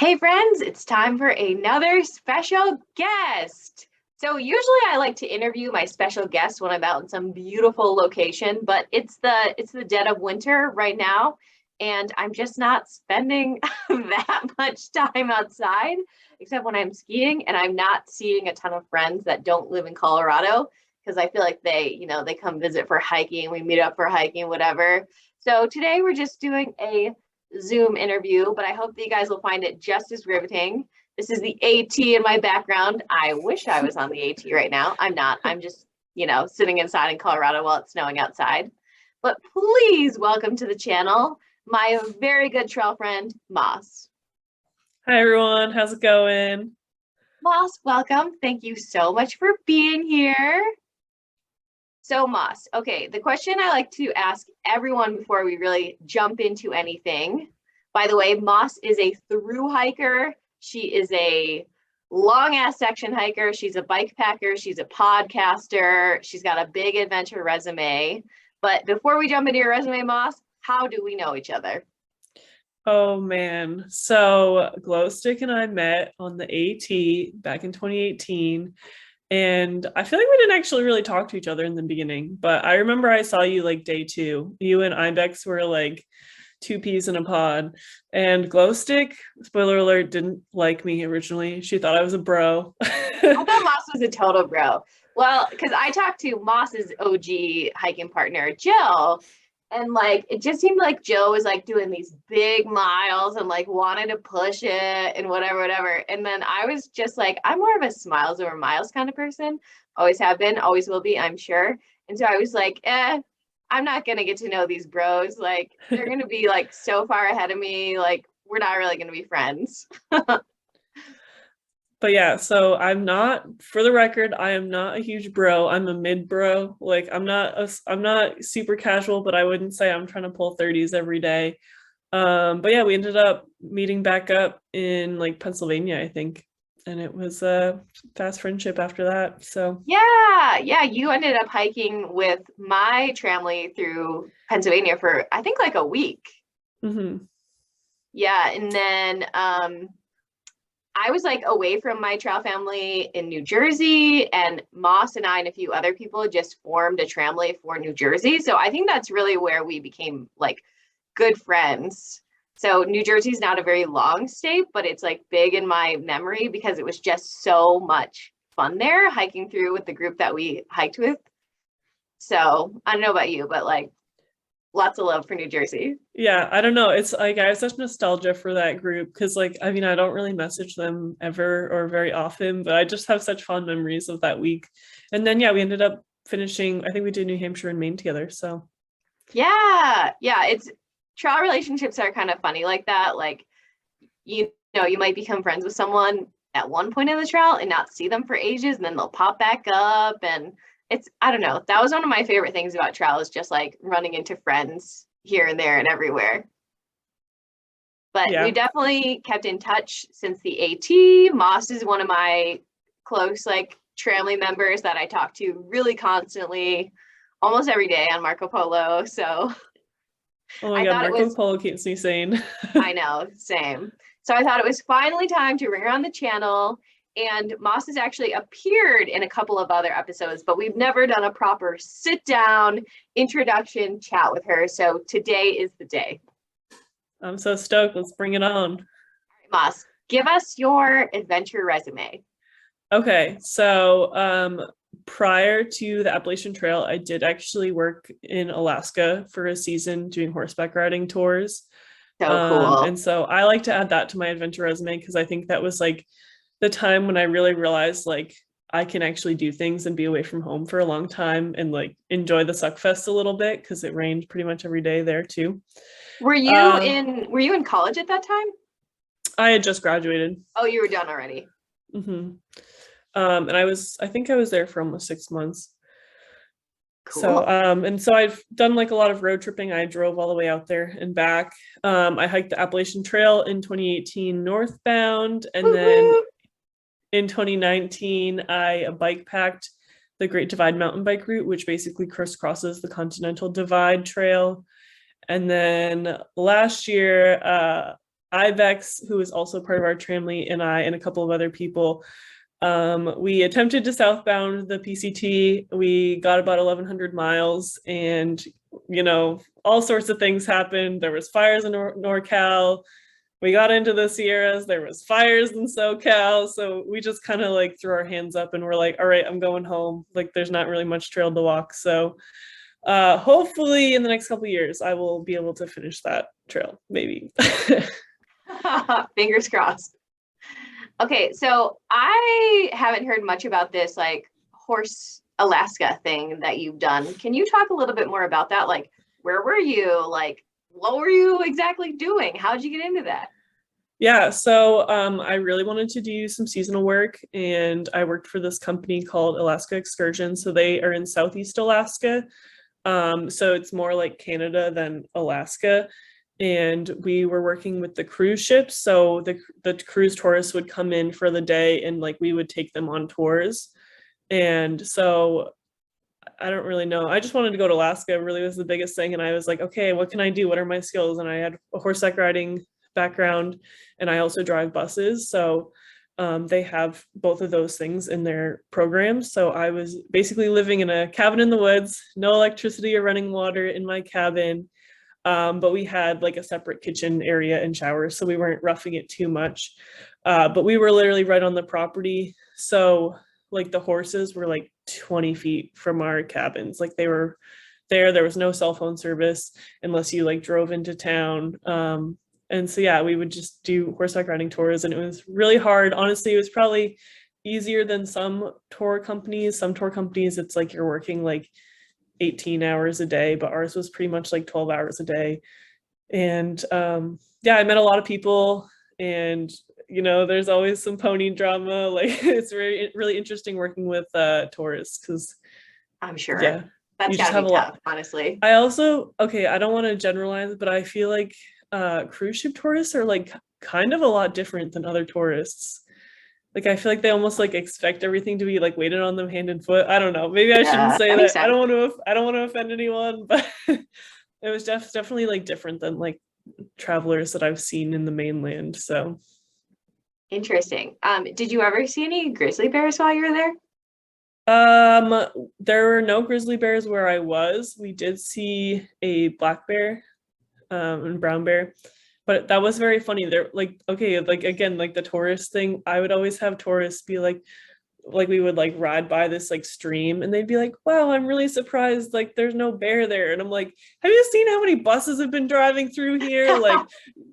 Hey friends, it's time for another special guest. So usually I like to interview my special guests when I'm out in some beautiful location, but it's the dead of winter right now, and I'm just not spending that much time outside, except when I'm skiing, and I'm not seeing a ton of friends that don't live in Colorado because I feel like they come visit for hiking, we meet up for hiking, whatever. So today we're just doing a Zoom interview, but I hope that you guys will find it just as riveting. This is the AT in my background. I wish I was on the AT right now. I'm not. I'm just, sitting inside in Colorado while it's snowing outside. But please welcome to the channel my very good trail friend, Moss. Hi, everyone. How's it going? Moss, welcome. Thank you so much for being here. So Moss, okay, the question I like to ask everyone before we really jump into anything. By the way, Moss is a thru-hiker. She is a long ass section hiker. She's a bike packer. She's a podcaster. She's got a big adventure resume. But before we jump into your resume, Moss, how do we know each other? Oh man. So Glowstick and I met on the AT back in 2018. And I feel like we didn't actually really talk to each other in the beginning, but I remember I saw you like day 2. You and Ibex were like two peas in a pod. And Glowstick, spoiler alert, didn't like me originally. She thought I was a bro. I thought Moss was a total bro. Well, because I talked to Moss's OG hiking partner, Jill, and like it just seemed like Jill was like doing these big miles and like wanted to push it and whatever. And then I was just like, I'm more of a smiles over miles kind of person. Always have been, always will be, I'm sure. And so I was like, I'm not gonna get to know these bros. Like they're gonna be like so far ahead of me. Like we're not really gonna be friends. But yeah, so I'm not, for the record, I am not a huge bro. I'm a mid bro. Like I'm not super casual, but I wouldn't say I'm trying to pull 30s every day. But yeah, we ended up meeting back up in like Pennsylvania, I think. And it was a fast friendship after that. So Yeah, you ended up hiking with my family through Pennsylvania for I think like a week. mhm. Yeah, and then I was like away from my trail family in New Jersey, and Moss and I and a few other people just formed a tramley for New Jersey. So I think that's really where we became like good friends. So New Jersey is not a very long state, but it's like big in my memory because it was just so much fun there hiking through with the group that we hiked with. So I don't know about you, but like lots of love for New Jersey. Yeah, I don't know. It's like I have such nostalgia for that group because like I mean I don't really message them ever or very often, but I just have such fond memories of that week. And then yeah, we ended up finishing, I think we did New Hampshire and Maine together. So Yeah, it's trail relationships are kind of funny like that. Like, you might become friends with someone at one point in the trail and not see them for ages, and then they'll pop back up. And I don't know, that was one of my favorite things about trail is just like running into friends here and there and everywhere. But we yeah. definitely kept in touch since the AT. Moss is one of my close, like, family members that I talk to really constantly, almost every day on Marco Polo. So Oh my I God, thought it Marco was Polo keeps me sane. I know, same. So I thought it was finally time to bring her on the channel. And Moss has actually appeared in a couple of other episodes, but we've never done a proper sit down introduction chat with her. So today is the day. I'm so stoked. Let's bring it on. All right, Moss, give us your adventure resume. Okay, so prior to the Appalachian Trail, I did actually work in Alaska for a season doing horseback riding tours. So cool. And so I like to add that to my adventure resume because I think that was like the time when I really realized like I can actually do things and be away from home for a long time and like enjoy the Suckfest a little bit because it rained pretty much every day there too. Were you in college at that time? I had just graduated. Oh, you were done already. Mm-hmm. And I think I was there for almost 6 months. Cool. So, and so I've done like a lot of road tripping. I drove all the way out there and back. I hiked the Appalachian Trail in 2018 northbound. And then in 2019, I bike packed the Great Divide mountain bike route, which basically crisscrosses the Continental Divide trail. And then last year, Ibex, who is also part of our family, and I and a couple of other people, we attempted to southbound the PCT. We got about 1,100 miles, and all sorts of things happened. There was fires in NorCal. We got into the Sierras. There was fires in SoCal. So we just kind of like threw our hands up and we're like, all right, I'm going home. Like there's not really much trail to walk. So hopefully in the next couple of years, I will be able to finish that trail, maybe. Fingers crossed. Okay, so I haven't heard much about this like Horse Alaska thing that you've done. Can you talk a little bit more about that? Like, where were you? Like, what were you exactly doing? How did you get into that? Yeah, so I really wanted to do some seasonal work, and I worked for this company called Alaska Excursion. So they are in Southeast Alaska. So it's more like Canada than Alaska. And we were working with the cruise ships. So the cruise tourists would come in for the day and like we would take them on tours. And so I don't really know. I just wanted to go to Alaska, really was the biggest thing. And I was like, okay, what can I do? What are my skills? And I had a horseback riding background and I also drive buses. So they have both of those things in their programs. So I was basically living in a cabin in the woods, no electricity or running water in my cabin. But we had like a separate kitchen area and showers, so we weren't roughing it too much. But we were literally right on the property. So like the horses were like 20 feet from our cabins. Like they were there was no cell phone service unless you like drove into town. And so yeah, we would just do horseback riding tours, and it was really hard. Honestly, it was probably easier than some tour companies. Some tour companies, it's like you're working like 18 hours a day, but ours was pretty much like 12 hours a day. And yeah, I met a lot of people, and there's always some pony drama. Like it's really interesting working with tourists, because I'm sure. Yeah, that's gotta be tough, honestly. I also, okay, I don't want to generalize, but I feel like cruise ship tourists are like kind of a lot different than other tourists. Like I feel like they almost like expect everything to be like weighted on them hand and foot. I don't know. Maybe I shouldn't say that. I don't want to offend anyone, but it was definitely like different than like travelers that I've seen in the mainland. So interesting. Did you ever see any grizzly bears while you were there? There were no grizzly bears where I was. We did see a black bear, and brown bear. But that was very funny. They're like, okay, like again, like the tourist thing, I would always have tourists be like we would like ride by this like stream and they'd be like, wow, I'm really surprised like there's no bear there. And I'm like, have you seen how many buses have been driving through here? Like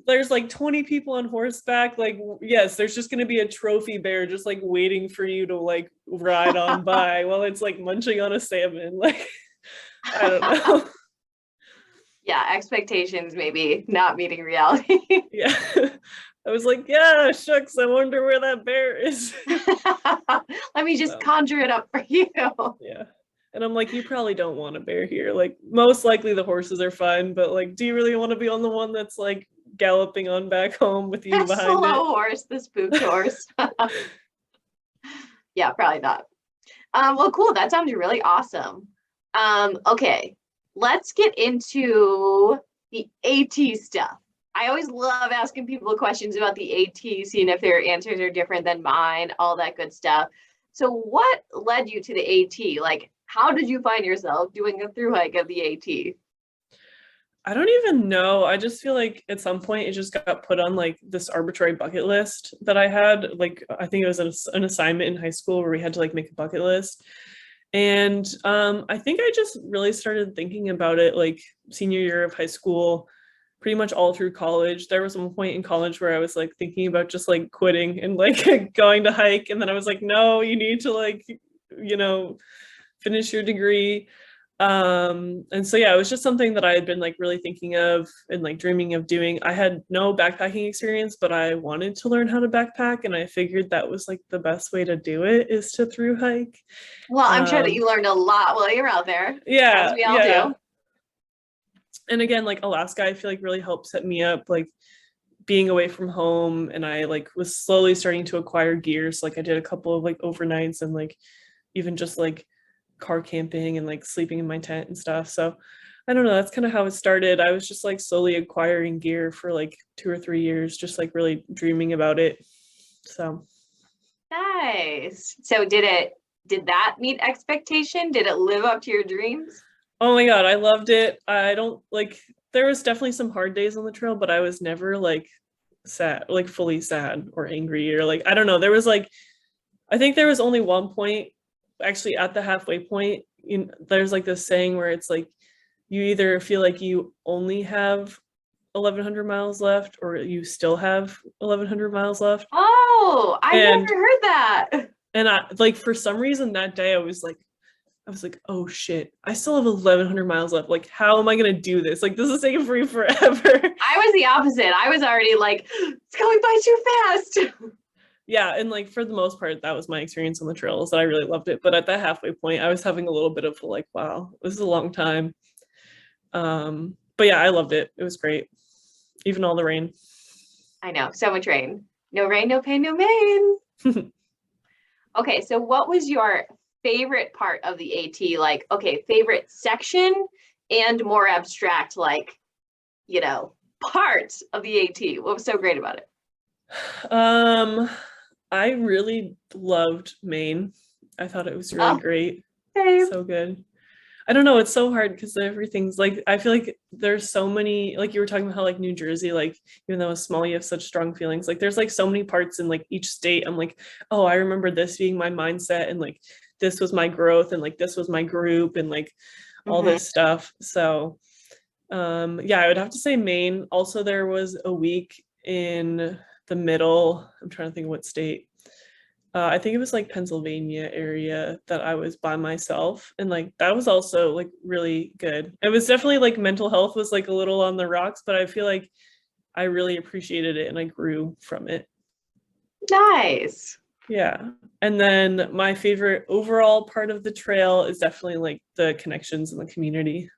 there's like 20 people on horseback. Like, yes, there's just going to be a trophy bear just like waiting for you to like ride on by while it's like munching on a salmon. Like, I don't know. Yeah, expectations maybe not meeting reality. Yeah. I was like, yeah, shucks, I wonder where that bear is. Let me just conjure it up for you. Yeah. And I'm like, you probably don't want a bear here. Like, most likely the horses are fine, but like, do you really want to be on the one that's like galloping on back home with you behind it? Slow horse, the spooked horse. Yeah, probably not. Well, cool. That sounds really awesome. Okay. Let's get into the AT stuff. I always love asking people questions about the AT, seeing if their answers are different than mine, all that good stuff. So what led you to the AT? Like, how did you find yourself doing a thru hike of the AT? I don't even know. I just feel like at some point it just got put on like this arbitrary bucket list that I had. Like, I think it was an assignment in high school where we had to like make a bucket list. And I think I just really started thinking about it like senior year of high school, pretty much all through college. There was one point in college where I was like thinking about just like quitting and like going to hike. And then I was like, no, you need to like, finish your degree. And so yeah, it was just something that I had been like really thinking of and like dreaming of doing. I had no backpacking experience, but I wanted to learn how to backpack, and I figured that was like the best way to do it is to thru hike. Well, I'm sure that you learned a lot while you were out there. Yeah, as we all do. And again, like Alaska, I feel like really helped set me up, like being away from home, and I like was slowly starting to acquire gear. So like I did a couple of like overnights and like even just like car camping and like sleeping in my tent and stuff. So I don't know, that's kind of how it started. I was just like slowly acquiring gear for like 2 or 3 years, just like really dreaming about it. So Nice. So did that meet expectation? Did it live up to your dreams? oh my God, I loved it. I don't like, there was definitely some hard days on the trail, but I was never like sad, like fully sad or angry or like, I don't know. There was like, I think there was only one point actually at the halfway point. There's like this saying where it's like, you either feel like you only have 1100 miles left or you still have 1100 miles left. Oh, I've never And heard that. I like for some reason that day I was like, oh shit, I still have 1100 miles left. Like, how am I gonna do this? Like, this is taking for me forever. I was the opposite. I was already like, it's going by too fast. Yeah, and like for the most part, that was my experience on the trails that I really loved it. But at that halfway point, I was having a little bit of like, wow, this is a long time. But yeah, I loved it. It was great. Even all the rain. I know, so much rain. No rain, no pain, no main. Okay, so what was your favorite part of the AT? Like, okay, favorite section and more abstract, like, part of the AT. What was so great about it? I really loved Maine. I thought it was really Oh, great. same. So good. I don't know, it's so hard because everything's like, I feel like there's so many, like you were talking about how like New Jersey, like even though it's small, you have such strong feelings. Like there's like so many parts in like each state. I'm like, oh, I remember this being my mindset and like this was my growth and like this was my group and like all Mhm. this stuff. So yeah, I would have to say Maine. Also, there was a week in the middle. I'm trying to think of what state. I think it was like Pennsylvania area that I was by myself, and like that was also like really good. It was definitely like mental health was like a little on the rocks, but I feel like I really appreciated it and I grew from it. Nice. Yeah. And then my favorite overall part of the trail is definitely like the connections in the community.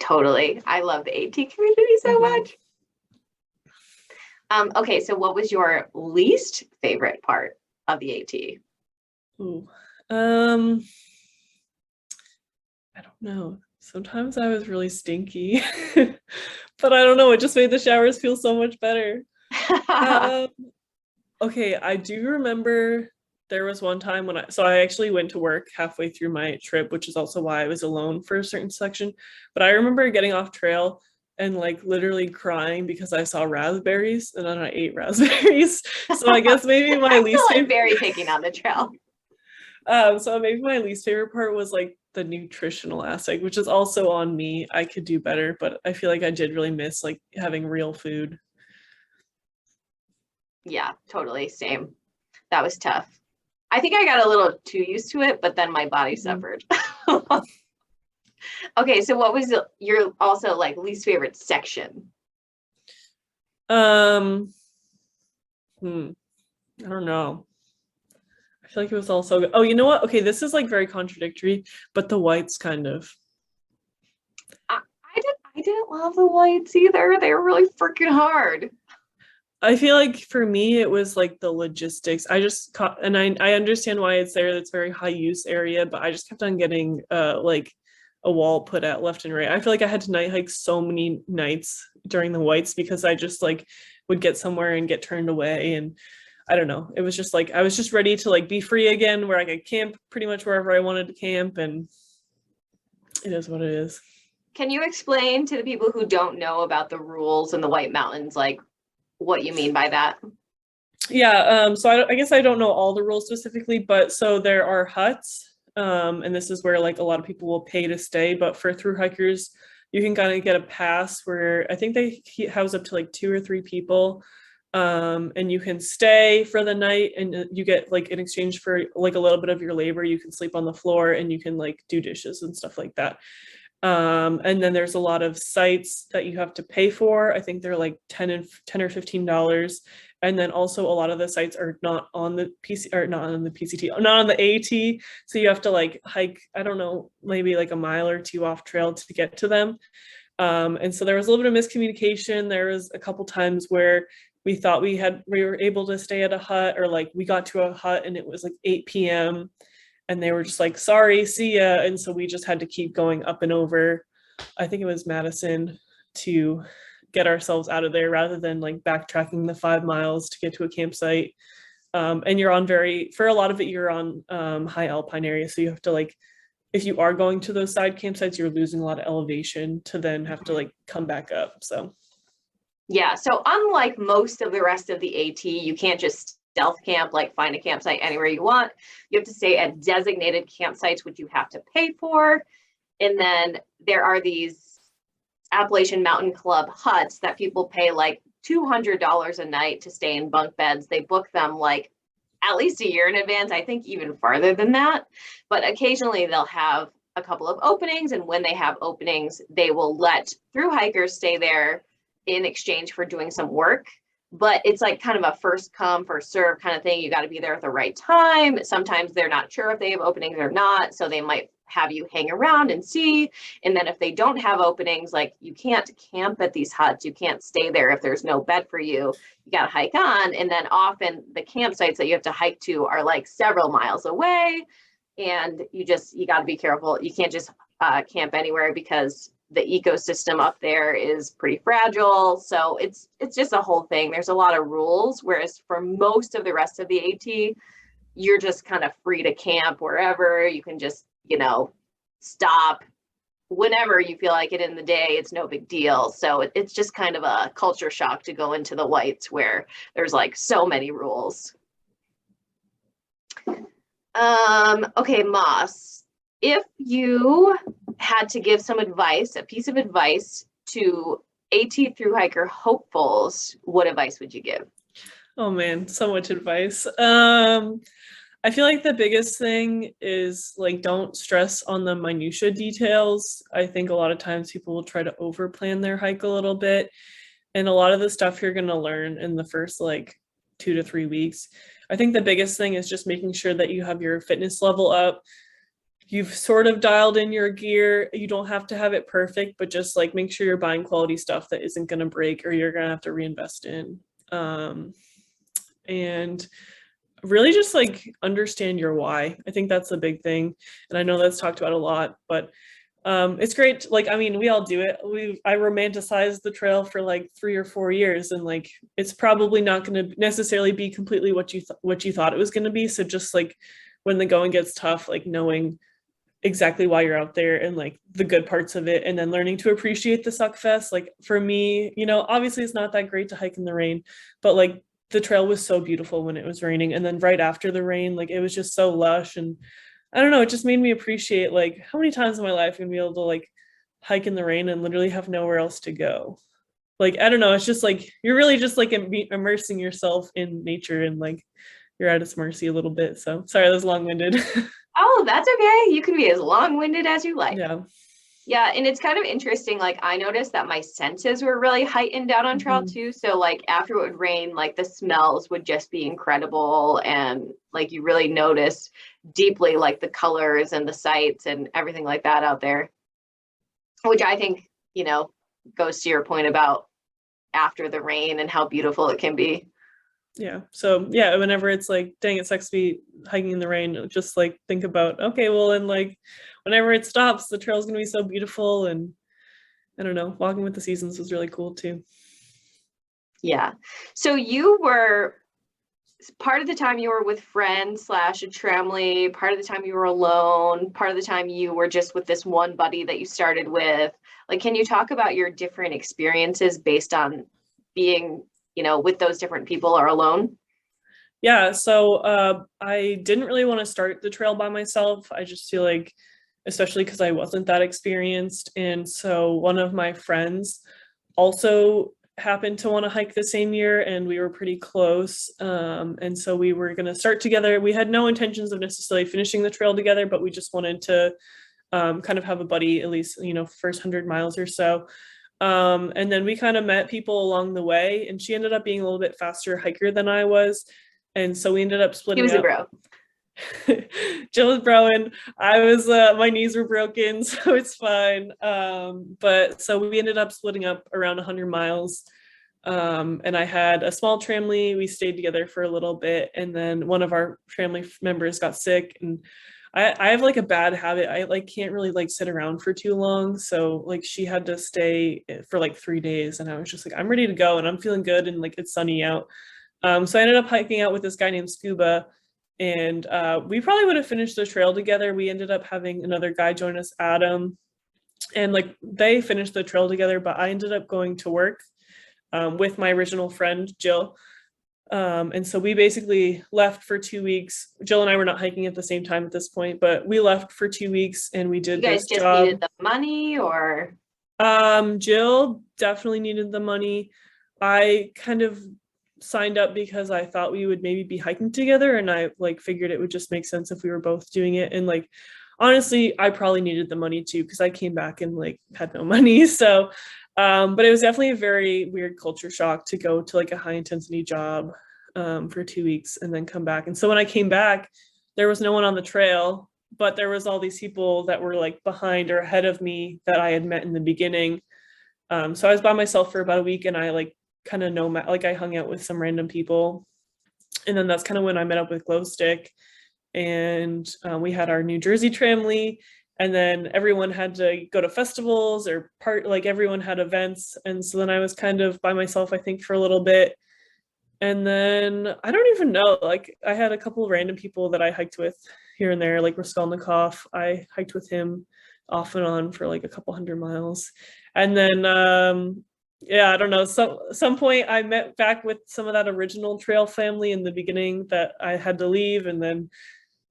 Totally. I love the AT community so Mhm. much. Okay, so what was your least favorite part of the AT? Ooh. Um, I don't know. Sometimes I was really stinky, but I don't know. It just made the showers feel so much better. Um, okay, I do remember there was one time when I actually went to work halfway through my trip, which is also why I was alone for a certain section. But I remember getting off trail and like literally crying because I saw raspberries and then I ate raspberries. So I guess maybe my I feel least like favorite. berry picking on the trail. So maybe my least favorite part was like the nutritional aspect, which is also on me. I could do better, but I feel like I did really miss like having real food. Yeah, totally. Same. That was tough. I think I got a little too used to it, but then my body Mhm. suffered. Okay, so what was your also like least favorite section? Um, I don't know. I feel like it was all so good. Oh, you know what? Okay, this is like very contradictory, but the whites kind of. I didn't love the whites either. They were really freaking hard. I feel like for me it was like the logistics. I just caught and I understand why it's there. It's very high use area, but I just kept on getting like a wall put at left and right. I feel like I had to night hike so many nights during the whites because I just like would get somewhere and get turned away and I don't know. It was just like I was just ready to like be free again where I could camp pretty much wherever I wanted to camp and it is what it is. Can you explain to the people who don't know about the rules in the White Mountains, like what you mean by that? Yeah, so I guess I don't know all the rules specifically, but so there are huts, and this is where like a lot of people will pay to stay. But for through hikers, you can kind of get a pass where I think they house up to like 2 or 3 people, and you can stay for the night, and you get like in exchange for like a little bit of your labor, you can sleep on the floor and you can like do dishes and stuff like that. And then there's a lot of sites that you have to pay for. I think they're like 10 or $15. And then also a lot of the sites are not on the PC or not on the PCT, not on the AT. So you have to like hike, I don't know, maybe like a mile or two off trail to get to them. And so there was a little bit of miscommunication. There was a couple times where we thought we were able to stay at a hut or like we got to a hut and it was like 8 p.m. and they were just like, sorry, see ya. And so we just had to keep going up and over. I think it was Madison, to get ourselves out of there rather than like backtracking the 5 miles to get to a campsite. And you're on for a lot of it, you're on high alpine areas. So you have to like, if you are going to those side campsites, you're losing a lot of elevation to then have to like come back up. So yeah, so unlike most of the rest of the AT, you can't just stealth camp, like find a campsite anywhere you want. You have to stay at designated campsites, which you have to pay for. And then there are these Appalachian Mountain Club huts that people pay like $200 a night to stay in bunk beds. They book them like at least a year in advance, I think even farther than that. But occasionally they'll have a couple of openings, and when they have openings, they will let thru-hikers stay there in exchange for doing some work. But it's like kind of a first come, first serve kind of thing. You got to be there at the right time. Sometimes they're not sure if they have openings or not, so they might have you hang around and see. And then if they don't have openings, like you can't camp at these huts, you can't stay there if there's no bed for you. You got to hike on. And then often the campsites that you have to hike to are like several miles away, and you got to be careful. You can't just camp anywhere because the ecosystem up there is pretty fragile. So it's just a whole thing. There's a lot of rules, whereas for most of the rest of the AT, you're just kind of free to camp wherever. You can just, stop whenever you feel like it in the day. It's no big deal. So it's just kind of a culture shock to go into the whites where there's like so many rules. Okay, Moss, if you had to give some advice, a piece of advice to AT thru-hiker hopefuls, what advice would you give? Oh man, so much advice. I feel like the biggest thing is like, don't stress on the minutia details. I think a lot of times people will try to over plan their hike a little bit. And a lot of the stuff you're going to learn in the first like 2 to 3 weeks. I think the biggest thing is just making sure that you have your fitness level up. You've sort of dialed in your gear. You don't have to have it perfect, but just like make sure you're buying quality stuff that isn't going to break or you're going to have to reinvest in. And really just like understand your why. I think that's the big thing. And I know that's talked about a lot, but it's great. Like, I mean, we all do it. I romanticized the trail for like 3 or 4 years, and like, it's probably not going to necessarily be completely what you thought it was going to be. So just like when the going gets tough, like knowing exactly why you're out there and like the good parts of it, and then learning to appreciate the suck fest. Like for me, obviously it's not that great to hike in the rain, but like the trail was so beautiful when it was raining, and then right after the rain, like it was just so lush. And I don't know, it just made me appreciate like how many times in my life I'm gonna be able to like hike in the rain and literally have nowhere else to go. Like, I don't know, it's just like you're really just like immersing yourself in nature, and like you're at its mercy a little bit. So sorry, that was long-winded. Oh, that's okay. You can be as long-winded as you like. Yeah. Yeah, and it's kind of interesting. Like I noticed that my senses were really heightened out on trail too. So like after it would rain, like the smells would just be incredible. And like you really notice deeply like the colors and the sights and everything like that out there, which I think, goes to your point about after the rain and how beautiful it can be. Yeah. So yeah, whenever it's like, dang, it sucks to be hiking in the rain, just like think about, okay, well, and like whenever it stops, the trail's gonna be so beautiful. And I don't know, walking with the seasons was really cool too. Yeah. So you were part of the time you were with friends / a tramley, part of the time you were alone, part of the time you were just with this one buddy that you started with. Like, can you talk about your different experiences based on being with those different people or alone? Yeah, so I didn't really want to start the trail by myself. I just feel like, especially because I wasn't that experienced. And so one of my friends also happened to want to hike the same year, and we were pretty close. And so we were going to start together. We had no intentions of necessarily finishing the trail together, but we just wanted to kind of have a buddy, at least, first 100 miles or so. And then we kind of met people along the way, and she ended up being a little bit faster hiker than I was. And so we ended up splitting up. He was a bro. Jill was broing. I was, my knees were broken, so it's fine. But so we ended up splitting up around 100 miles. And I had a small tramley. We stayed together for a little bit, and then one of our family members got sick, and I have like a bad habit. I like can't really like sit around for too long. So like she had to stay for like 3 days and I was just like, I'm ready to go and I'm feeling good and like it's sunny out. So I ended up hiking out with this guy named Scuba and we probably would have finished the trail together. We ended up having another guy join us, Adam, and like they finished the trail together, but I ended up going to work with my original friend, Jill. And so we basically left for 2 weeks. Jill and I were not hiking at the same time at this point, but we left for 2 weeks and we did You guys this just job. needed the money or? Jill definitely needed the money. I kind of signed up because I thought we would maybe be hiking together and I like figured it would just make sense if we were both doing it. And like honestly, I probably needed the money too because I came back and like had no money. So but it was definitely a very weird culture shock to go to like a high intensity job for 2 weeks and then come back. And so when I came back, there was no one on the trail, but there was all these people that were like behind or ahead of me that I had met in the beginning. So I was by myself for about a week and I like kind of like I hung out with some random people. And then that's kind of when I met up with Glowstick and we had our New Jersey tramily. And then everyone had to go to festivals or like everyone had events. And so then I was kind of by myself, I think, for a little bit. And then I don't even know, like I had a couple of random people that I hiked with here and there, like Raskolnikov. I hiked with him off and on for like a couple 100 miles. And then yeah, I don't know, some point I met back with some of that original trail family in the beginning that I had to leave, and then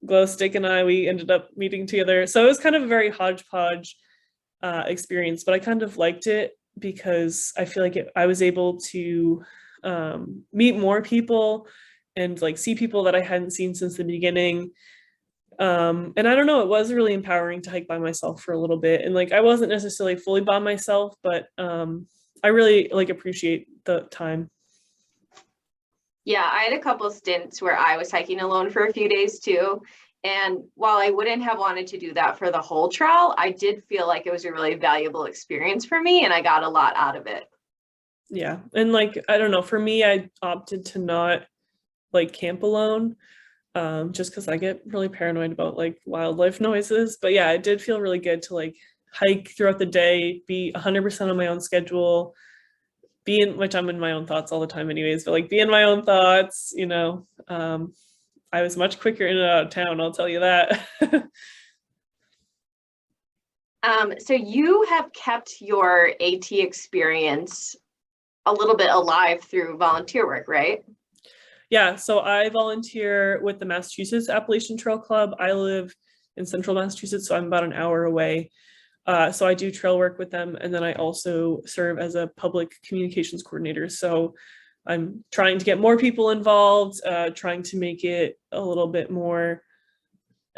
Glowstick and we ended up meeting together. So it was kind of a very hodgepodge experience, but I kind of liked it because I feel like I was able to meet more people and like see people that I hadn't seen since the beginning. And I don't know, it was really empowering to hike by myself for a little bit. And like I wasn't necessarily fully by myself, but I really like appreciate the time. Yeah, I had a couple stints where I was hiking alone for a few days too. And while I wouldn't have wanted to do that for the whole trail, I did feel like it was a really valuable experience for me and I got a lot out of it. Yeah. And like, I don't know, for me, I opted to not like camp alone just because I get really paranoid about like wildlife noises. But yeah, it did feel really good to like hike throughout the day, be 100% on my own schedule, which I'm in my own thoughts all the time anyways, but like be in my own thoughts, you know. I was much quicker in and out of town, I'll tell you that. So you have kept your AT experience a little bit alive through volunteer work, right? Yeah, so I volunteer with the Massachusetts Appalachian Trail Club. I live in central Massachusetts, so I'm about an hour away. So I do trail work with them, and then I also serve as a public communications coordinator. So I'm trying to get more people involved, trying to make it a little bit more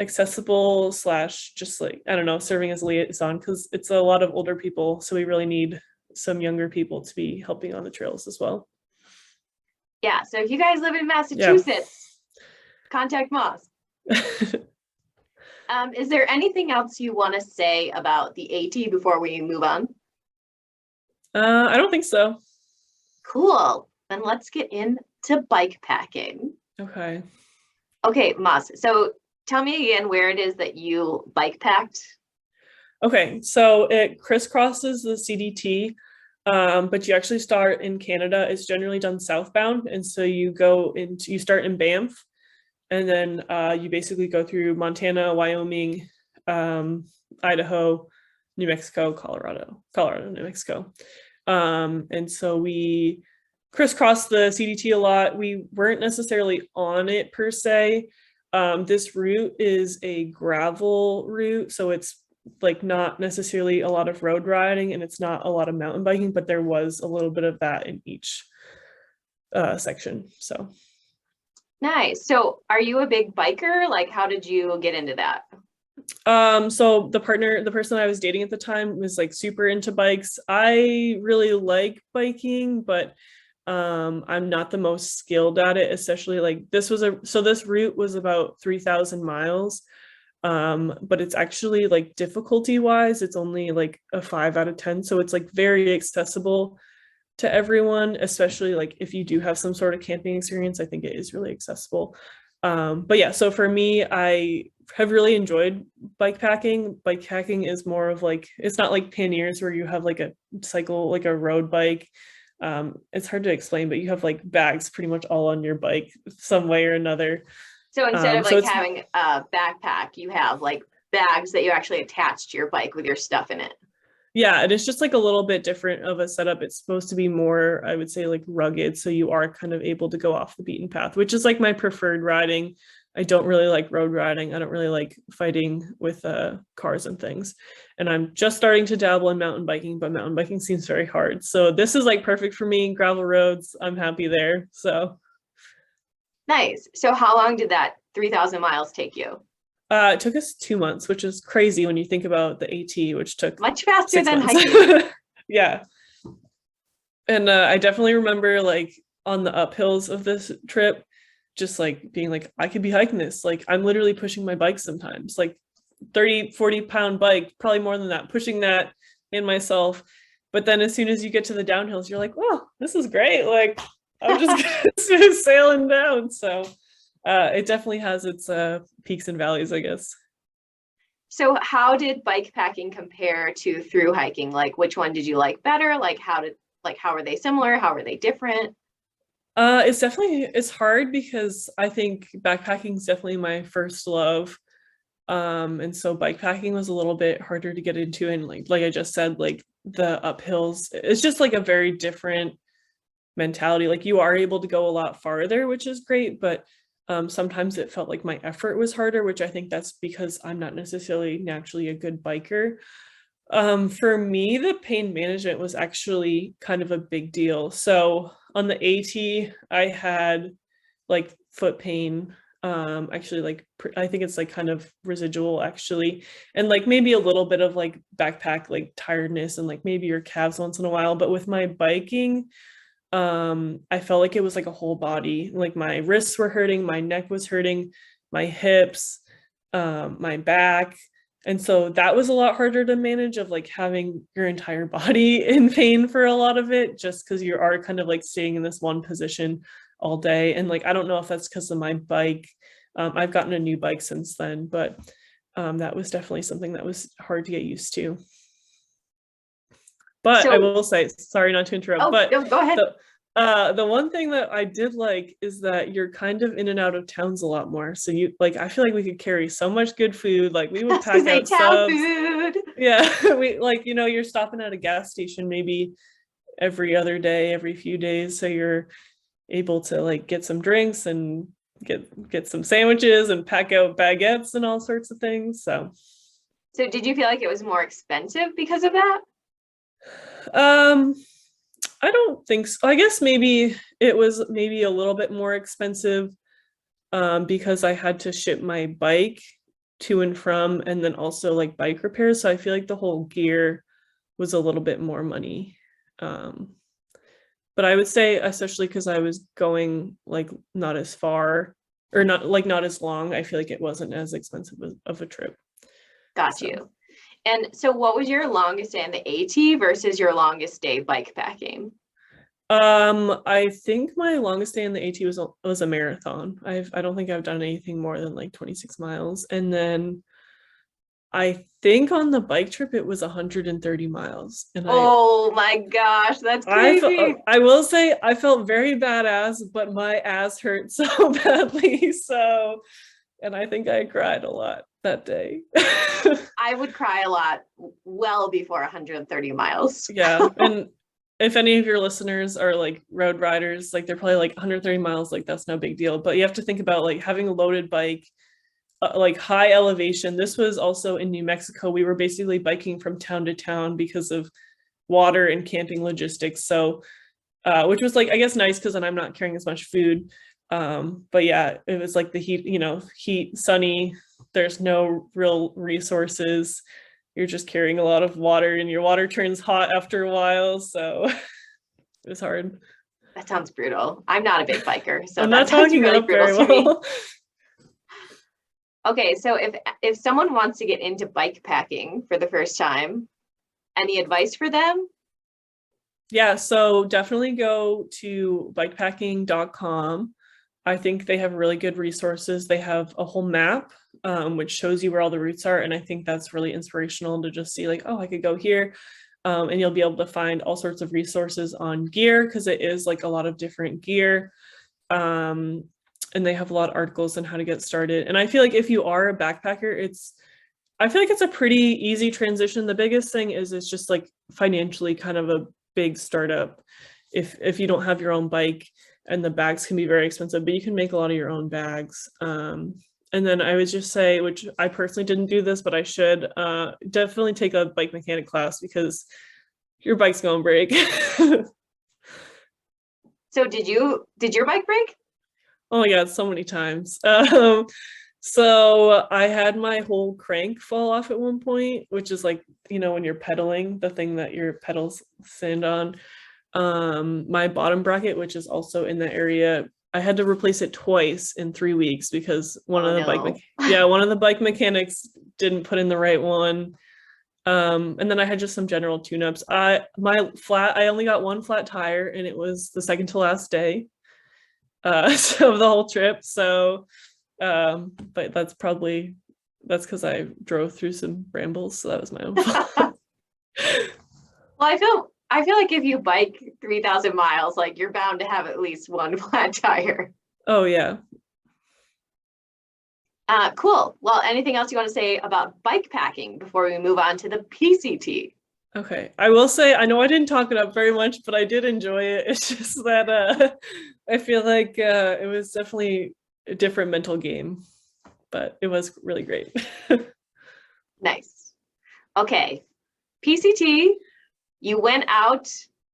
accessible / just like, I don't know, serving as a liaison because it's a lot of older people. So we really need some younger people to be helping on the trails as well. Yeah, so if you guys live in Massachusetts, contact Moss. Is there anything else you want to say about the AT before we move on? I don't think so. Cool. Then let's get into bike packing. Okay. Okay, Moss. So tell me again where it is that you bike packed. Okay, so it crisscrosses the CDT, but you actually start in Canada. It's generally done southbound, and so you start in Banff, and then you basically go through Montana, Wyoming, Idaho, New Mexico, Colorado, New Mexico. And so we crisscross the CDT a lot. We weren't necessarily on it per se. This route is a gravel route, so it's like not necessarily a lot of road riding and it's not a lot of mountain biking, but there was a little bit of that in each section. So nice. So are you a big biker? Like, how did you get into that? So the person I was dating at the time was like super into bikes. I really like biking, but I'm not the most skilled at it, especially like this route was about 3,000 miles. But it's actually like difficulty wise, it's only like a 5 out of 10. So it's like very accessible to everyone, especially like if you do have some sort of camping experience. I think it is really accessible. But yeah, so for me, I have really enjoyed bikepacking. Bikepacking is more of like, it's not like panniers where you have like a cycle, like a road bike. It's hard to explain, but you have like bags pretty much all on your bike some way or another. So instead of like it's having a backpack, you have like bags that you actually attach to your bike with your stuff in it. yeah, and it's just like a little bit different of a setup. It's supposed to be more, I would say, like rugged, so you are kind of able to go off the beaten path, which is like my preferred riding. I don't really like road riding. I don't really like fighting with cars and things. And I'm just starting to dabble in mountain biking, but mountain biking seems very hard. So this is like perfect for me. Gravel roads, I'm happy there. So Nice. So how long did that 3,000 miles take you? it took us 2 months, which is crazy when you think about the AT, which took Much faster 6 than months. hiking. Yeah. And I definitely remember like on the uphills of this trip, just like being like, I could be hiking this. Like I'm literally pushing my bike sometimes, like 30, 40-pound bike, probably more than that, pushing that in myself. But then as soon as you get to the downhills, you're like, oh, this is great. Like I'm just sailing down. So it definitely has its peaks and valleys, I guess. So how did bikepacking compare to through hiking? Like which one did you like better? How are they similar? How are they different? It's hard because I think backpacking is definitely my first love. And so bikepacking was a little bit harder to get into, and like I just said, like the uphills, it's just like a very different mentality. Like you are able to go a lot farther, which is great, but sometimes it felt like my effort was harder, which I think that's because I'm not necessarily naturally a good biker. For me, the pain management was actually kind of a big deal. So on the AT, I had like foot pain. Actually, like I think it's like kind of residual actually, and like maybe a little bit of like backpack like tiredness and like maybe your calves once in a while. But with my biking, I felt like it was like a whole body. Like my wrists were hurting, my neck was hurting, my hips, my back. And so that was a lot harder to manage, of like having your entire body in pain for a lot of it, just because you are kind of like staying in this one position all day. And like I don't know if that's because of my bike. I've gotten a new bike since then, but that was definitely something that was hard to get used to. But I will say, sorry not to interrupt, but no, go ahead. The one thing that I did like is that you're kind of in and out of towns a lot more. So you like, I feel like we could carry so much good food. Like we would pack out subs. Food. Yeah, we like, you're stopping at a gas station maybe every other day, every few days, so you're able to like get some drinks and get some sandwiches and pack out baguettes and all sorts of things. So did you feel like it was more expensive because of that? I don't think so. I guess maybe it was maybe a little bit more expensive because I had to ship my bike to and from, and then also like bike repairs. So I feel like the whole gear was a little bit more money. But I would say, especially because I was going like not as far or not as long, I feel like it wasn't as expensive of a trip. Got you. And so what was your longest day on the AT versus your longest day bikepacking? I think my longest day in the AT was a marathon. I don't think I've done anything more than like 26 miles. And then I think on the bike trip it was 130 miles. And oh my gosh, that's crazy. I will say I felt very badass, but my ass hurt so badly. So, and I think I cried a lot that day. I would cry a lot well before 130 miles. Yeah. And if any of your listeners are like road riders, like they're probably like 130 miles, like that's no big deal. But you have to think about like having a loaded bike, like high elevation. This was also in New Mexico. We were basically biking from town to town because of water and camping logistics. So, which was like, I guess nice because then I'm not carrying as much food. But yeah, it was like the heat, sunny, there's no real resources. You're just carrying a lot of water and your water turns hot after a while. So it was hard. That sounds brutal. I'm not a big biker, so I'm not talking really up very well. Okay, so if someone wants to get into bikepacking for the first time, any advice for them? Yeah, so definitely go to bikepacking.com. I think they have really good resources. They have a whole map, which shows you where all the routes are. And I think that's really inspirational to just see like, oh, I could go here. And you'll be able to find all sorts of resources on gear because it is like a lot of different gear. And they have a lot of articles on how to get started. And I feel like if you are a backpacker, I feel like it's a pretty easy transition. The biggest thing is it's just like financially kind of a big startup. If you don't have your own bike, and the bags can be very expensive, but you can make a lot of your own bags. And then I would just say, which I personally didn't do this, but I should definitely take a bike mechanic class because your bike's gonna break. So did your bike break? Oh my God, so many times. So I had my whole crank fall off at one point, which is like, when you're pedaling, the thing that your pedals stand on. My bottom bracket, which is also in that area, I had to replace it twice in 3 weeks because one of the bike mechanics didn't put in the right one. And then I had just some general tune-ups. I only got one flat tire and it was the second to last day so of the whole trip. So but that's because I drove through some brambles, so that was my own fault. Well, I feel like if you bike 3,000 miles, like you're bound to have at least one flat tire. Oh yeah. Cool. Well, anything else you want to say about bike packing before we move on to the PCT? Okay. I will say, I know I didn't talk it up very much, but I did enjoy it. It's just that I feel like it was definitely a different mental game, but it was really great. Nice. Okay. PCT, you went out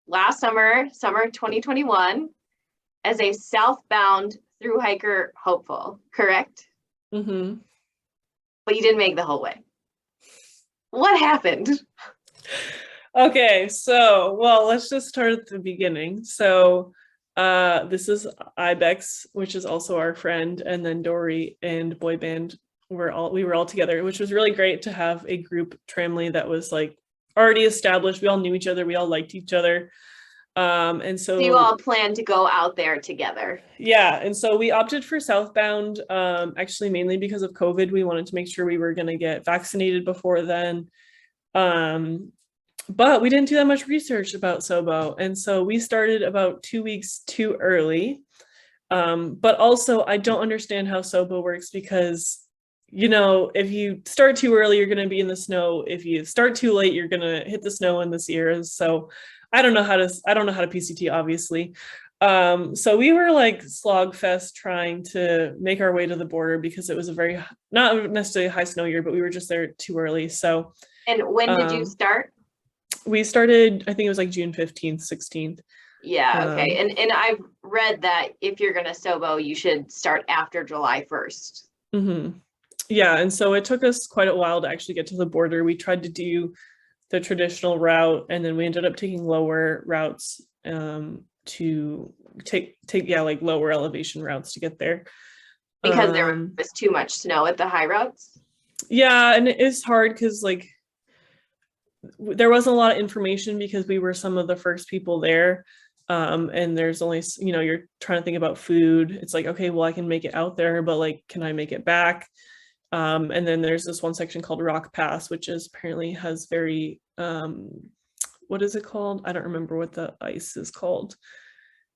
last summer 2021, as a southbound thru-hiker hopeful, correct? Mm-hmm. But you didn't make the whole way. What happened? Okay, so, well, let's just start at the beginning. So this is Ibex, which is also our friend, and then Dory and Boy Band. We were all together, which was really great to have a group tramily that was like already established. We all knew each other. We all liked each other. And so you all planned to go out there together. Yeah. And so we opted for southbound, actually mainly because of COVID. We wanted to make sure we were going to get vaccinated before then. But we didn't do that much research about Sobo. And so we started about 2 weeks too early. But also I don't understand how Sobo works because, if you start too early, you're going to be in the snow. If you start too late, you're going to hit the snow in this year. So I don't know how to PCT, obviously. So we were like slogfest trying to make our way to the border because it was a not necessarily a high snow year, but we were just there too early. So. And when did you start? We started, I think it was like June 15th, 16th. Yeah, okay. And I've read that if you're going to Sobo, you should start after July 1st. Mm-hmm. Yeah, and so it took us quite a while to actually get to the border. We tried to do the traditional route, and then we ended up taking lower routes to take like lower elevation routes to get there. Because there was too much snow at the high routes? Yeah, and it is hard because like there wasn't a lot of information because we were some of the first people there. And there's only, you're trying to think about food. It's like, okay, well, I can make it out there, but like, can I make it back? And then there's this one section called Rock Pass, which apparently has very, what is it called? I don't remember what the ice is called.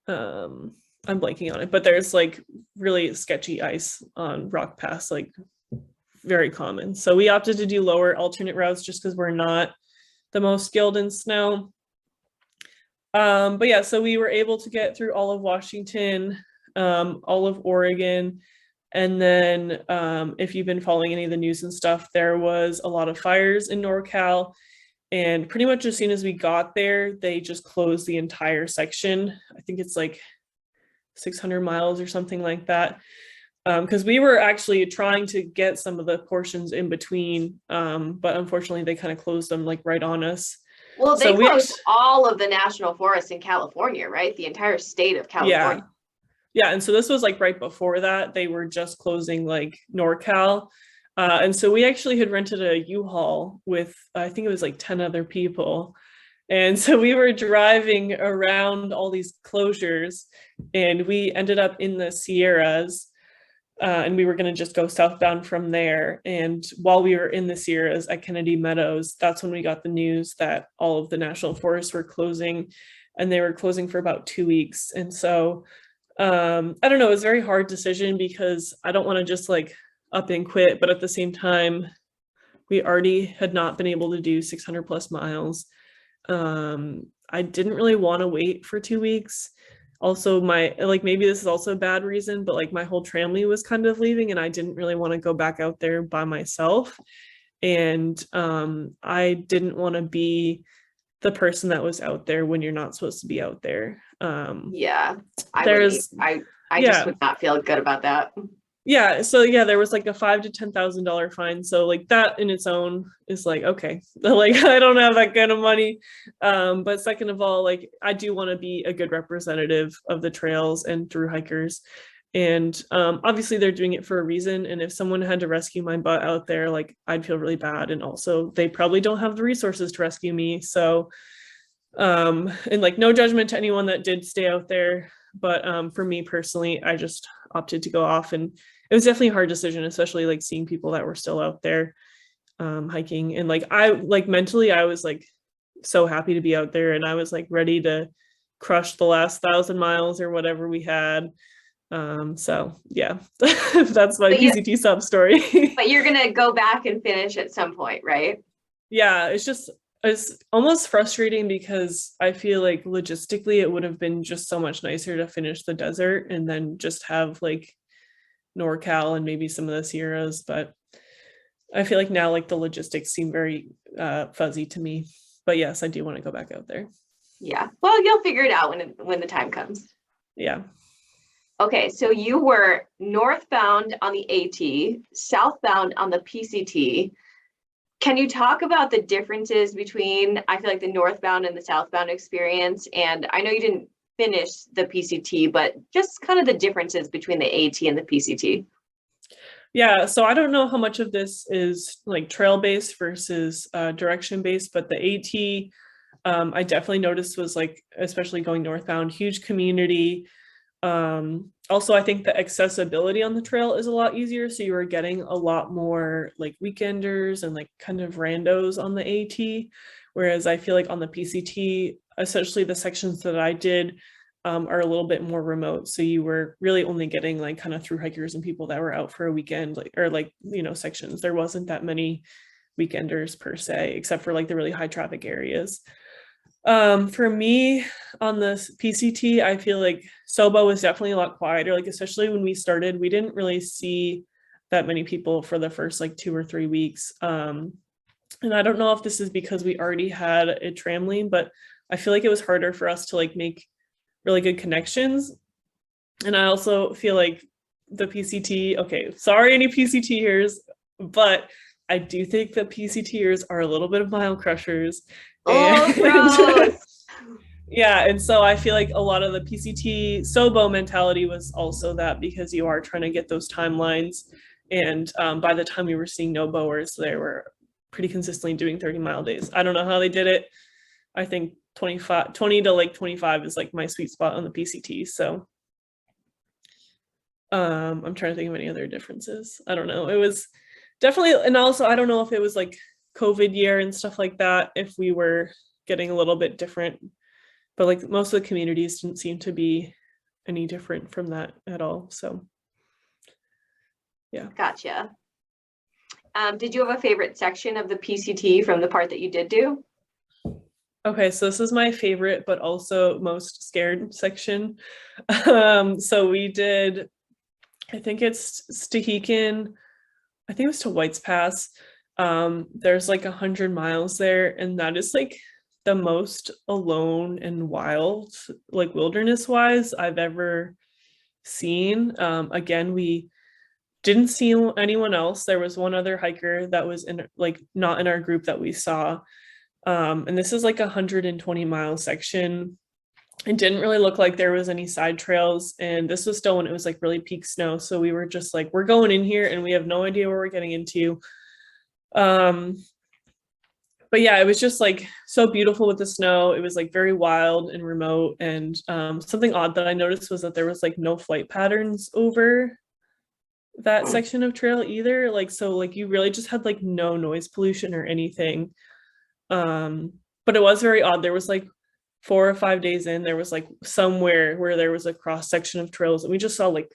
I'm blanking on it, but there's like really sketchy ice on Rock Pass, like very common. So we opted to do lower alternate routes just because we're not the most skilled in snow. But yeah, so we were able to get through all of Washington, all of Oregon. And then if you've been following any of the news and stuff, there was a lot of fires in NorCal. And pretty much as soon as we got there, they just closed the entire section. I think it's like 600 miles or something like that. Because we were actually trying to get some of the portions in between, but unfortunately they kind of closed them like right on us. Well, they closed all of the national forests in California, right? The entire state of California. Yeah. And so this was like right before that. They were just closing like NorCal. And so we actually had rented a U-Haul with, I think it was like 10 other people. And so we were driving around all these closures, and we ended up in the Sierras, and we were going to just go southbound from there. And while we were in the Sierras at Kennedy Meadows, that's when we got the news that all of the national forests were closing, and they were closing for about 2 weeks. And so I don't know, it was a very hard decision because I don't want to just like up and quit, but at the same time, we already had not been able to do 600 plus miles. I didn't really want to wait for 2 weeks. Also, my, like, maybe this is also a bad reason, but like my whole family was kind of leaving, and I didn't really want to go back out there by myself. And I didn't want to be the person that was out there when you're not supposed to be out there. Yeah, I yeah. just would not feel good about that. Yeah, so yeah, there was like a $5,000 to $10,000 fine. So like that in its own is like, okay, like I don't have that kind of money. But second of all, like I do want to be a good representative of the trails and through hikers. And obviously they're doing it for a reason. And if someone had to rescue my butt out there, like I'd feel really bad. And also they probably don't have the resources to rescue me. So and like no judgment to anyone that did stay out there. But for me personally, I just opted to go off, and it was definitely a hard decision, especially like seeing people that were still out there hiking. And like I like mentally, I was like so happy to be out there, and I was like ready to crush the last 1,000 miles or whatever we had. So yeah, that's my PCT sub story. But you're gonna go back and finish at some point, right? Yeah, it's almost frustrating because I feel like logistically it would have been just so much nicer to finish the desert and then just have like NorCal and maybe some of the Sierras. But I feel like now like the logistics seem very fuzzy to me. But yes, I do want to go back out there. Yeah, well, you'll figure it out when the time comes. Yeah. Okay, so you were northbound on the AT, southbound on the PCT. Can you talk about the differences between, I feel like, the northbound and the southbound experience? And I know you didn't finish the PCT, but just kind of the differences between the AT and the PCT. Yeah, so I don't know how much of this is like trail based versus direction based, but the AT I definitely noticed was like, especially going northbound, huge community. Also, I think the accessibility on the trail is a lot easier. So you were getting a lot more like weekenders and like kind of randos on the AT. Whereas I feel like on the PCT, essentially the sections that I did are a little bit more remote. So you were really only getting like kind of through hikers and people that were out for a weekend, like, or like, you know, sections. There wasn't that many weekenders per se, except for like the really high traffic areas. For me on the PCT, I feel like Sobo was definitely a lot quieter. Like, especially when we started, we didn't really see that many people for the first like 2 or 3 weeks. And I don't know if this is because we already had a tramline, but I feel like it was harder for us to like make really good connections. And I also feel like the PCT, okay, sorry, any PCTers, but I do think the PCTers are a little bit of mile crushers. Oh, gross. Yeah, and so I feel like a lot of the PCT Sobo mentality was also that, because you are trying to get those timelines. And by the time we were seeing no bowers, they were pretty consistently doing 30-mile days. I don't know how they did it. I think 20 to like 25 is like my sweet spot on the PCT. So I'm trying to think of any other differences. I don't know. It was definitely, and also I don't know if it was like COVID year and stuff like that, if we were getting a little bit different, but like most of the communities didn't seem to be any different from that at all. So yeah. Gotcha. Did you have a favorite section of the PCT from the part that you did do? Okay, so this is my favorite, but also most scared section. So we did, I think it's Stehekin, I think it was to White's Pass. There's like 100 miles there, and that is like the most alone and wild, like wilderness wise, I've ever seen. Again, we didn't see anyone else. There was one other hiker that was in like not in our group that we saw. And this is like a 120-mile section. It didn't really look like there was any side trails, and this was still when it was like really peak snow. So we were just like, we're going in here and we have no idea where we're getting into. but yeah, it was just like so beautiful with the snow. It was like very wild and remote. And something odd that I noticed was that there was like no flight patterns over that section of trail either. Like, so like you really just had like no noise pollution or anything. But it was very odd. There was like 4 or 5 days in, there was like somewhere where there was a cross section of trails, and we just saw like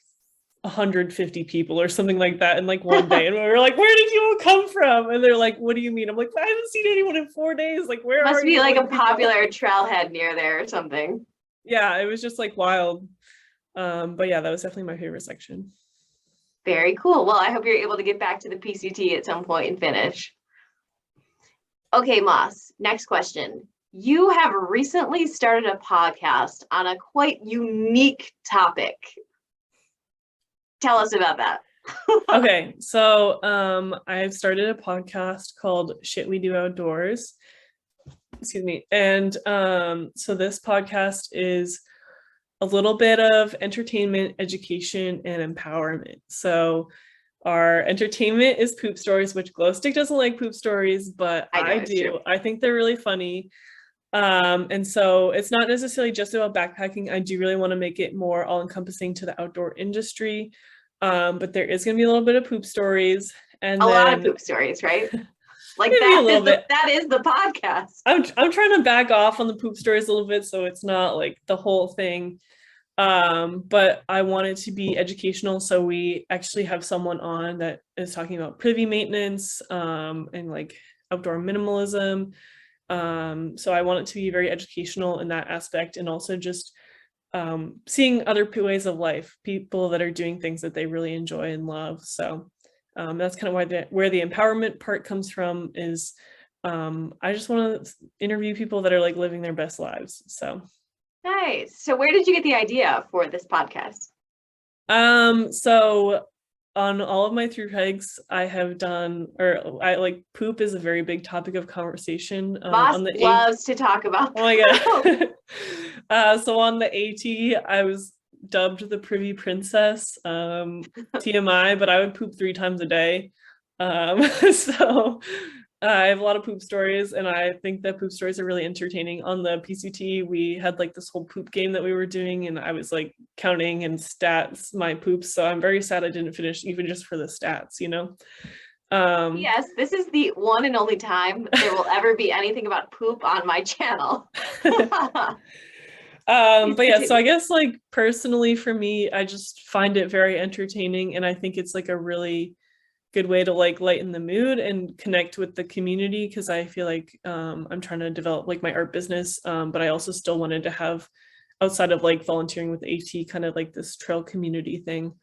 150 people or something like that in like one day. And we were like, where did you all come from? And they're like, what do you mean? I'm like, I haven't seen anyone in 4 days. Like, where Must are be you? like a people? popular trailhead near there or something. Yeah, it was just like wild. But yeah, that was definitely my favorite section. Very cool. Well, I hope you're able to get back to the PCT at some point and finish. Okay, Moss, next question. You have recently started a podcast on a quite unique topic. Tell us about that. Okay, so I've started a podcast called Shit We Do Outdoors. Excuse me. And so this podcast is a little bit of entertainment, education, and empowerment. So our entertainment is poop stories, which Glowstick doesn't like poop stories, but I do. True. I think they're really funny. And so it's not necessarily just about backpacking. I do really want to make it more all-encompassing to the outdoor industry. But there is going to be a little bit of poop stories, and a lot of poop stories, right? Like that is the podcast. I'm trying to back off on the poop stories a little bit, so it's not like the whole thing. But I want it to be educational, so we actually have someone on that is talking about privy maintenance, and like outdoor minimalism. So I want it to be very educational in that aspect, and also just seeing other ways of life, people that are doing things that they really enjoy and love. So that's kind of where the empowerment part comes from, is I just want to interview people that are like living their best lives. So nice. So where did you get the idea for this podcast? So on all of my through hikes, I have done, or I like poop is a very big topic of conversation. Boss loves to talk about. Oh my god! So on the AT, I was dubbed the Privy Princess. TMI, but I would poop 3 times a day. So I have a lot of poop stories, and I think that poop stories are really entertaining. On the PCT, we had like this whole poop game that we were doing, and I was like counting and stats my poops. So I'm very sad I didn't finish, even just for the stats, you know? Yes, this is the one and only time there will ever be anything about poop on my channel. But yeah, so I guess like personally for me, I just find it very entertaining, and I think it's like a really good way to like lighten the mood and connect with the community, because I feel like I'm trying to develop like my art business, but I also still wanted to have, outside of like volunteering with AT, kind of like this trail community thing.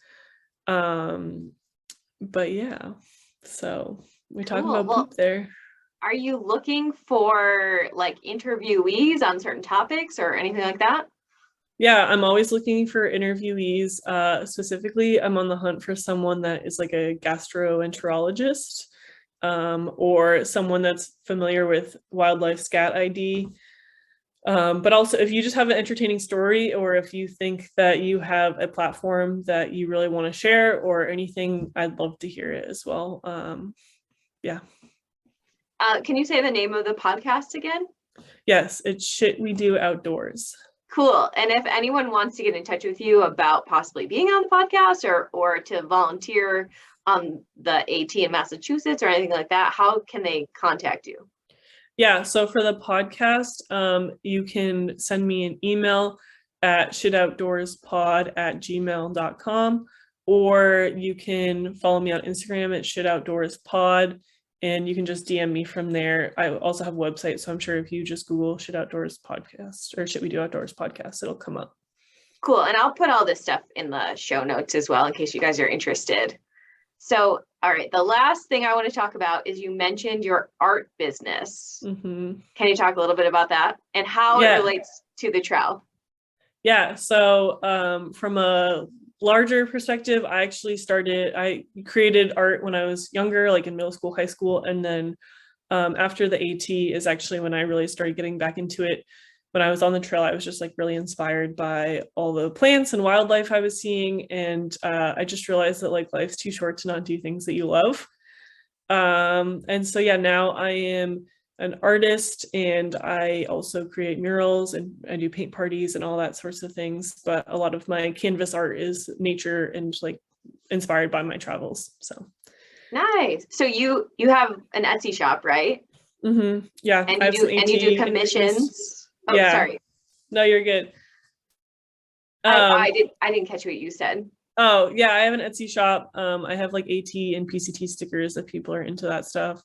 But yeah, so we talk about poop there. Are you looking for like interviewees on certain topics or anything like that? Yeah, I'm always looking for interviewees. Specifically, I'm on the hunt for someone that is like a gastroenterologist, or someone that's familiar with wildlife scat ID. But also, if you just have an entertaining story, or if you think that you have a platform that you really want to share or anything, I'd love to hear it as well. Yeah. Can you say the name of the podcast again? Yes, it's Shit We Do Outdoors. Cool. And if anyone wants to get in touch with you about possibly being on the podcast, or to volunteer on the AT in Massachusetts or anything like that, how can they contact you? Yeah, so for the podcast, you can send me an email at shitoutdoorspod@gmail.com, or you can follow me on Instagram at shitoutdoorspod, and you can just DM me from there. I also have a website, so I'm sure if you just Google Shit Outdoors Podcast or Shit We Do Outdoors Podcast, it'll come up. Cool. And I'll put all this stuff in the show notes as well, in case you guys are interested. So, all right, the last thing I want to talk about is you mentioned your art business. Mm-hmm. Can you talk a little bit about that and how it relates to the trail? Yeah, so from a larger perspective, I created art when I was younger, like in middle school, high school, and then after the AT is actually when I really started getting back into it. When I was on the trail, I was just like really inspired by all the plants and wildlife I was seeing, and I just realized that like life's too short to not do things that you love. And so yeah, now I am an artist, and I also create murals and I do paint parties and all that sorts of things. But a lot of my canvas art is nature and like inspired by my travels. So nice. So you have an Etsy shop, right? Yeah, And I have some AT you do and things. commissions. Oh, Yeah, sorry. no, you're good. I didn't catch what you said. Oh yeah, I have an Etsy shop. I have like AT and PCT stickers if people are into that stuff.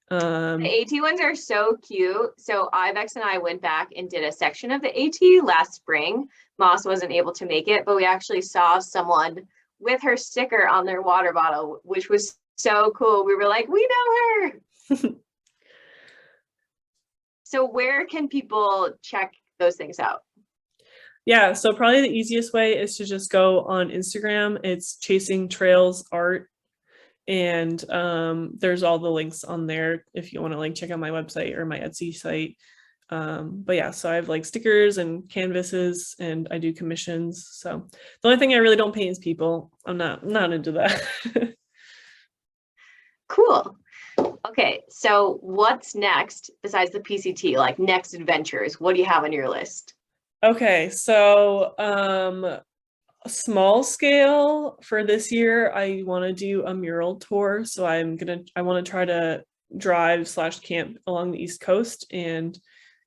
The AT ones are so cute. So Ibex and I went back and did a section of the AT last spring. Moss wasn't able to make it, but we actually saw someone with her sticker on their water bottle, which was so cool. We were like, we know her. So where can people check those things out? Yeah, so probably the easiest way is to just go on Instagram. It's Chasing Trails Art. And there's all the links on there if you want to like check out my website or my Etsy site. But yeah, so I have like stickers and canvases and I do commissions. So the only thing I really don't paint is people. I'm not into that. Cool. Okay, so what's next besides the PCT? Like next adventures, what do you have on your list? Okay, so small scale for this year, I want to do a mural tour. So I want to try to drive / camp along the East Coast and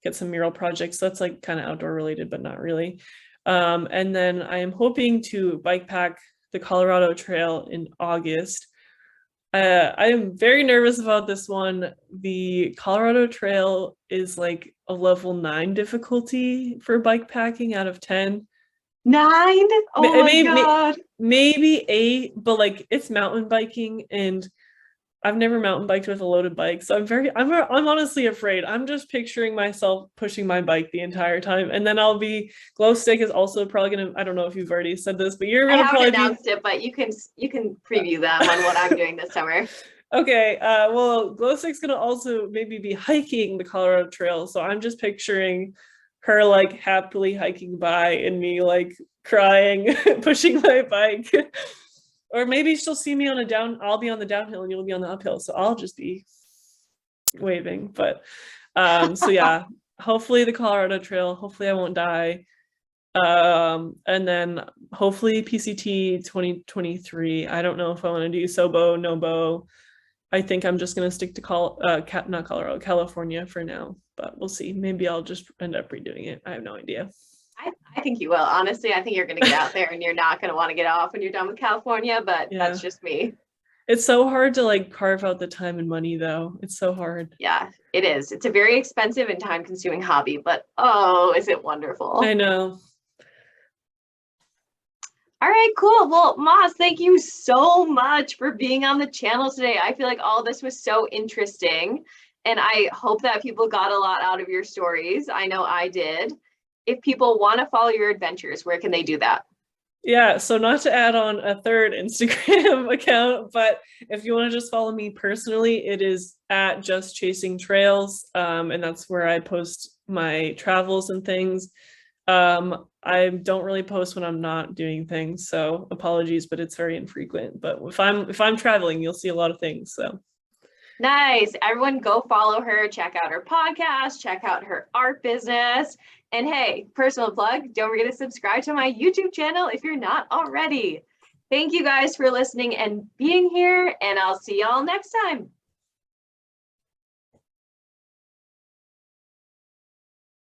get some mural projects. So that's like kind of outdoor related, but not really. And then I am hoping to bike pack the Colorado Trail in August. I am very nervous about this one. The Colorado Trail is like a level 9 difficulty for bike packing out of 10. 9? Oh my God. Maybe 8, but like it's mountain biking and I've never mountain biked with a loaded bike. So I'm honestly afraid. I'm just picturing myself pushing my bike the entire time. And then glow stick is also probably gonna, I don't know if you've already said this, but you're gonna probably announced it, but you can preview them on what I'm doing this summer. Okay, well, glow stick's gonna also maybe be hiking the Colorado Trail. So I'm just picturing her like happily hiking by and me like crying, pushing my bike. Or maybe she'll see me I'll be on the downhill and you'll be on the uphill. So I'll just be waving. But so yeah, hopefully the Colorado Trail, hopefully I won't die. And then hopefully PCT 2023. I don't know if I want to do Sobo, Nobo. I think I'm just gonna stick to not Colorado, California for now, but we'll see. Maybe I'll just end up redoing it. I have no idea. I think you will. Honestly, I think you're gonna get out there and you're not gonna want to get off when you're done with California, but yeah. That's just me. It's so hard to like carve out the time and money though. It's so hard. Yeah, it is. It's a very expensive and time-consuming hobby, but oh, is it wonderful. I know. All right, cool. Well, Moss, thank you so much for being on the channel today. I feel like all this was so interesting, and I hope that people got a lot out of your stories. I know I did. If people want to follow your adventures, where can they do that? Yeah, so not to add on a third Instagram account, but if you want to just follow me personally, it is at Just Chasing Trails, and that's where I post my travels and things. I don't really post when I'm not doing things, so apologies, but it's very infrequent. But if I'm traveling, you'll see a lot of things. So nice. Everyone go follow her, check out her podcast, check out her art business. And hey, personal plug, don't forget to subscribe to my YouTube channel if you're not already. Thank you guys for listening and being here, and I'll see y'all next time.